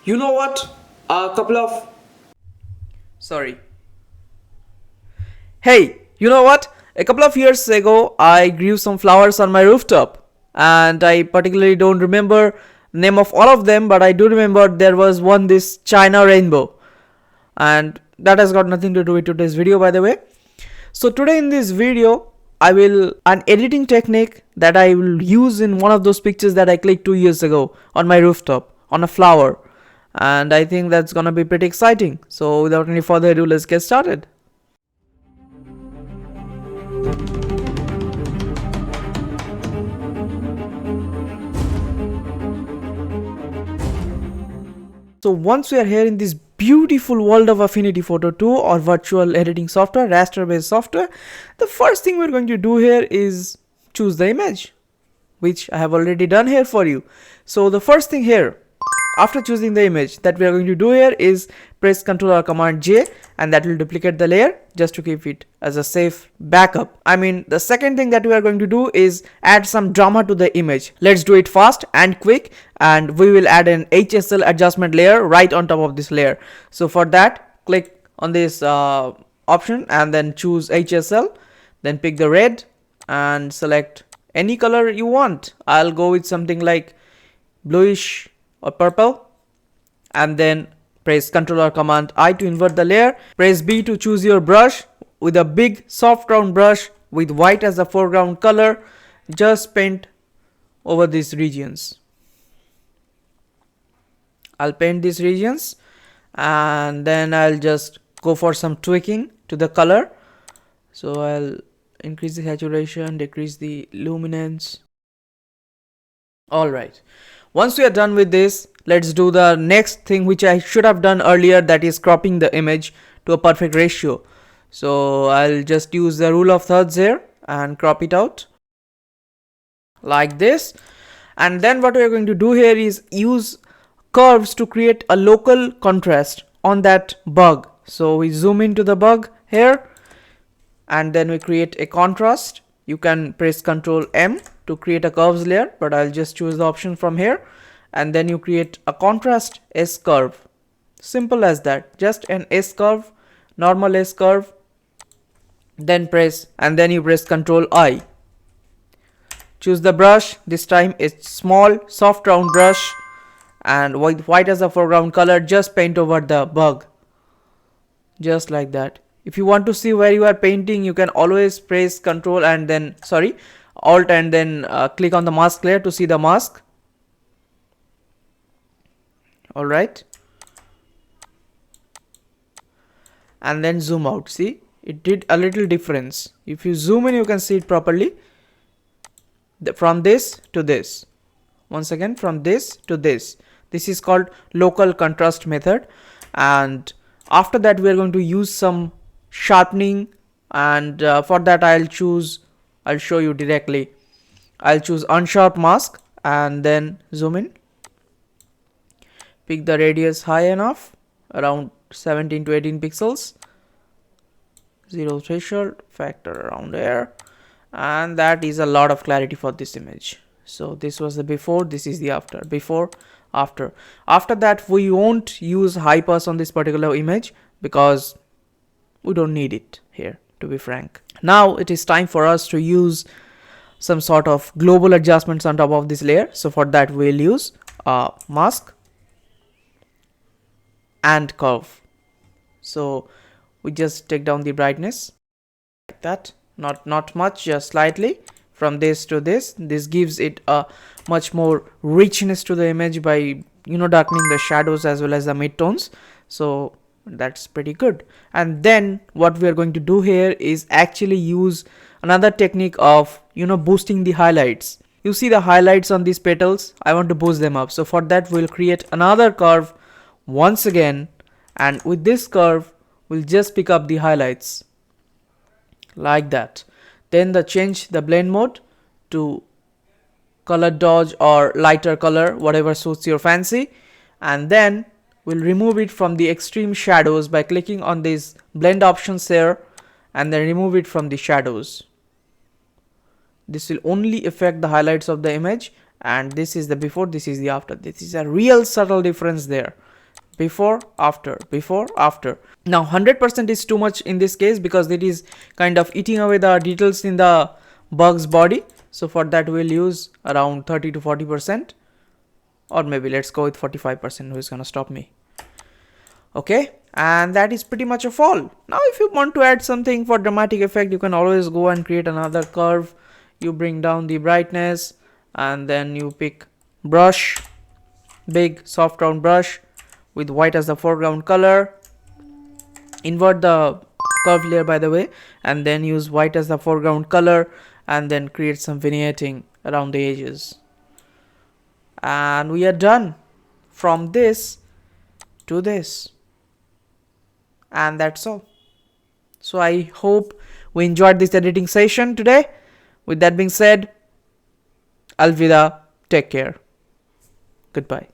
You know what? A couple of. Sorry. Hey, you know what? A couple of years ago, I grew some flowers on my rooftop, and I particularly don't remember name of all of them, but I do remember there was one this China rainbow, and that has got nothing to do with today's video, by the way. So today in this video, I will an editing technique that I will use in one of those pictures that I clicked 2 years ago on my rooftop on a flower, and I think that's gonna be pretty exciting. So without any further ado, let's get started. So once we are here in this beautiful world of Affinity Photo 2 or virtual editing software, raster based software, the first thing we're going to do here is choose the image, which I have already done here for you. So the first thing here, after choosing the image, that we are going to do here is press Ctrl or Command J, and that will duplicate the layer just to keep it as a safe backup. I mean, the second thing that we are going to do is add some drama to the image. Let's do it fast and quick, and we will add an HSL adjustment layer right on top of this layer. So for that, click on this option and then choose HSL, then pick the red and select any color you want. I'll go with something like bluish or purple, and then press Ctrl or Command I to invert the layer. Press B to choose your brush. With a big soft round brush with white as the foreground color, just paint over these regions. I'll paint these regions, and then I'll just go for some tweaking to the color. So I'll increase the saturation, decrease the luminance. Alright, once we are done with this, let's do the next thing which I should have done earlier, that is cropping the image to a perfect ratio. So I'll just use the rule of thirds here and crop it out like this. And then what we're going to do here is use curves to create a local contrast on that bug. So we zoom into the bug here, and then we create a contrast. You can press Ctrl M to create a curves layer, but I'll just choose the option from here, and then you create a contrast S curve. Simple as that, just an S curve, normal S curve, then you press Ctrl I. Choose the brush, this time it's small soft round brush, and with white as the foreground color, just paint over the bug, just like that. If you want to see where you are painting, you can always press Ctrl and then Alt and then click on the mask layer to see the mask. Alright, and then zoom out. See, it did a little difference. If you zoom in, you can see it properly. From this to this, once again from this to this. This is called local contrast method. And after that, we are going to use some sharpening, and for that I'll show you directly. I'll choose unsharp mask and then zoom in. Pick the radius high enough, around 17 to 18 pixels. Zero threshold, factor around there, and that is a lot of clarity for this image. So this was the before, this is the after. Before, after. After that, we won't use high pass on this particular image because we don't need it here, to be frank. Now it is time for us to use some sort of global adjustments on top of this layer. So for that, we'll use mask and curve. So we just take down the brightness like that, not much, just slightly, from this to this. This gives it a much more richness to the image by darkening the shadows as well as the midtones. So that's pretty good. And then what we are going to do here is actually use another technique of boosting the highlights. You see the highlights on these petals, I want to boost them up. So for that, we'll create another curve once again, and with this curve we'll just pick up the highlights like that. Then change the blend mode to color dodge or lighter color, whatever suits your fancy, and then we'll remove it from the extreme shadows by clicking on these blend options here, and then remove it from the shadows. This will only affect the highlights of the image, and this is the before, this is the after. This is a real subtle difference there. before, after, before, after. Now 100% is too much in this case because it is kind of eating away the details in the bug's body. So for that we'll use around 30 to 40%, or maybe let's go with 45%. Who is gonna stop me? Okay, and that is pretty much of all. Now if you want to add something for dramatic effect, you can always go and create another curve. You bring down the brightness and then you pick brush, big soft round brush with white as the foreground color. Invert the curve layer, by the way, and then use white as the foreground color and then create some vignetting around the edges. And we are done from this to this. And that's all. So I hope we enjoyed this editing session today. With that being said, Alvida, take care. Goodbye.